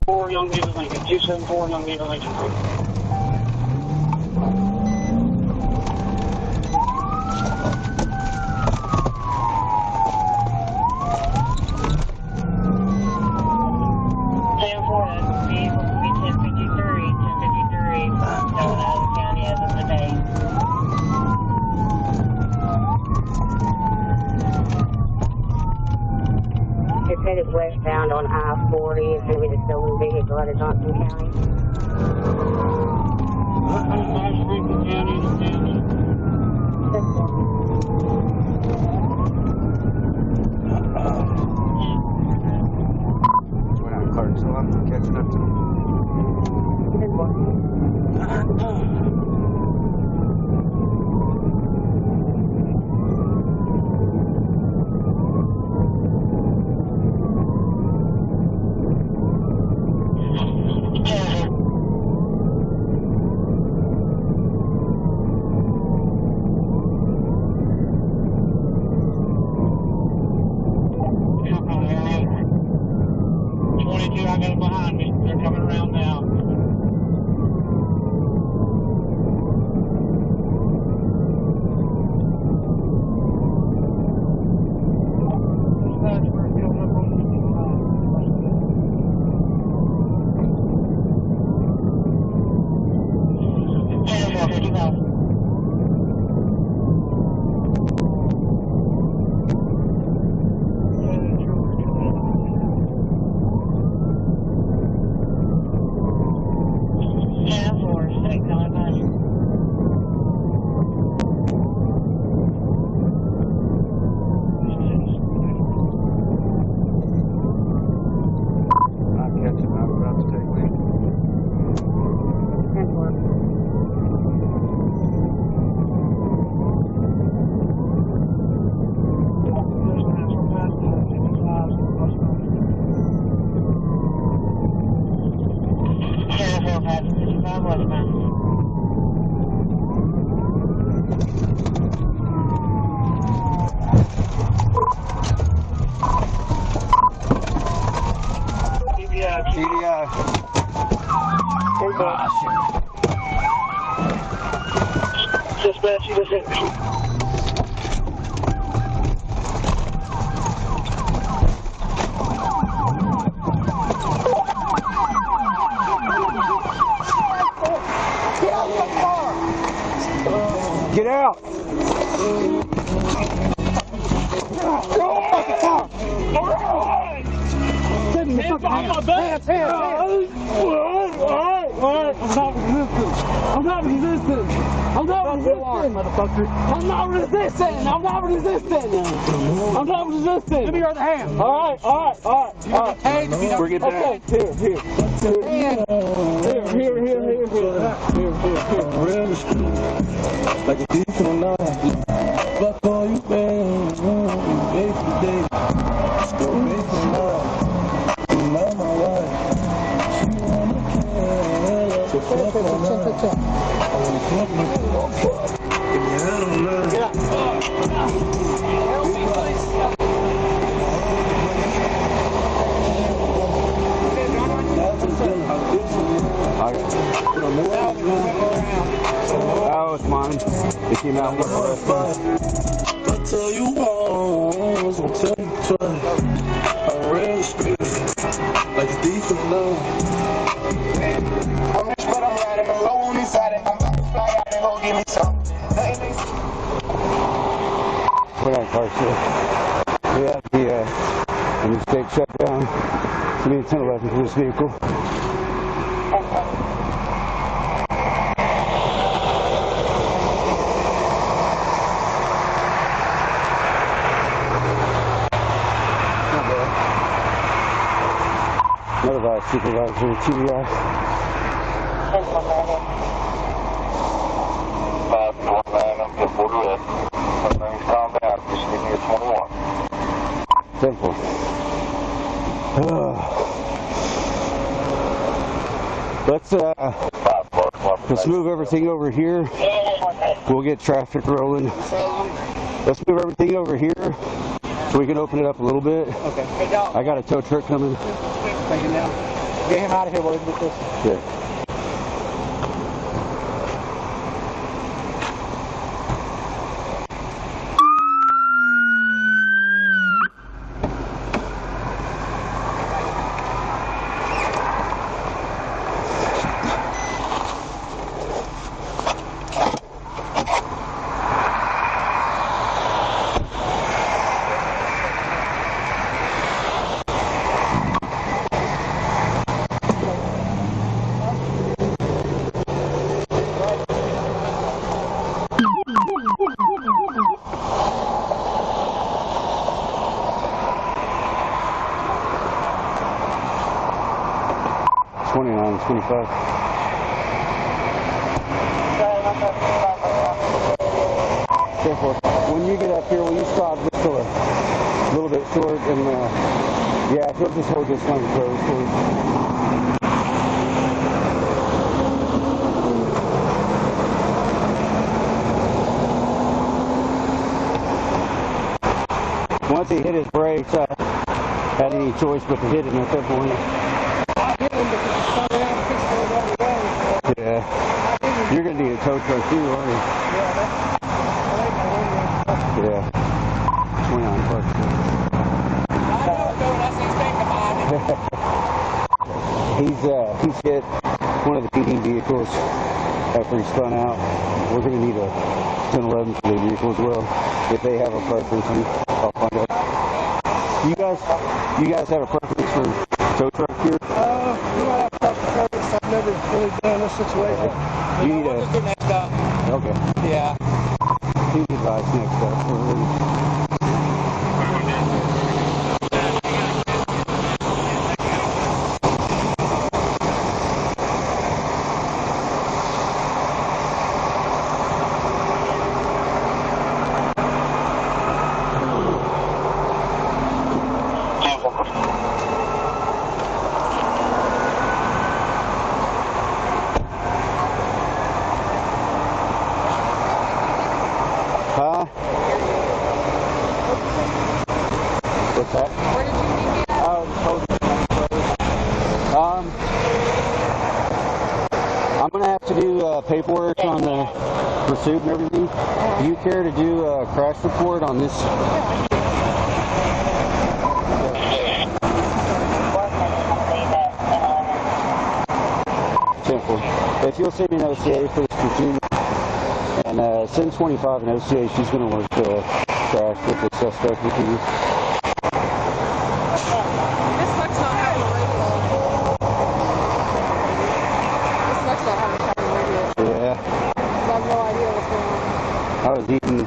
274 Young David Lincoln. 274 Young David Lincoln. It's headed westbound on I-40. It's going to be the stolen vehicle out of Johnson County. Lincoln County. Went out in Clarksville. I'm catching up to him. I got it behind me. They're coming around now. Dispatch, you just hit me. Get out! I'm not resisting. I'm not resisting. Motherfucker. I'm not resisting. I'm not resisting. I'm not resisting. Give me your other hand. All right. We're getting that. Here. Like a thief in the night. Fuck all you bad. Day for day. Still making love. You know my wife. She wanna care. So fuck all night. I wanna fuck my fuck. Give me head on love. Yeah. Oh, it's mine. They came out with the rest. I'll tell you once, I'll tell you twice. I'm real street, like a thief in love. I'm rich, but I'm riding low on this side. I'm about to fly out and go give me some. We're on Clarksville. We have the interstate shut down. We need 1011 for this vehicle. Another supervisor, TDI. 549, I'm good for it. My name's calm down, just give me a 21. Simple. Let's move everything over here. We'll get traffic rolling. Let's move everything over here so we can open it up a little bit. Okay. I got a tow truck coming. Taking down. Get him out of here, boys. With this. Yeah. $29, $25. Careful. When you get up here, will you stop just a little bit short and yeah, he'll just hold this one close for you. Once he hit his brakes, I had any choice but to hit him at that point. Yeah. You're going to need a tow truck too, aren't you? Yeah. 29 bucks. He's hit one of the PD vehicles after he spun out. We're going to need a 1011 for the vehicle as well. If they have a preference, I'll find out. You guys have a preference for tow truck here? We might have to talk to service. I've never really done this situation. You need We'll just do next up. Okay. Yeah. He's advised next up. Huh? What's that? Where did you meet me at? I'm going to have to do paperwork on the pursuit and everything. Do you care to do a crash report on this? Simple. If you'll send me an OCA for this pursuit, and send 25 an OCA, she's going to work crash with the suspect with you. This sucks not having a radio. This sucks not having a radio. Yeah. I have no idea what's going on. I was eating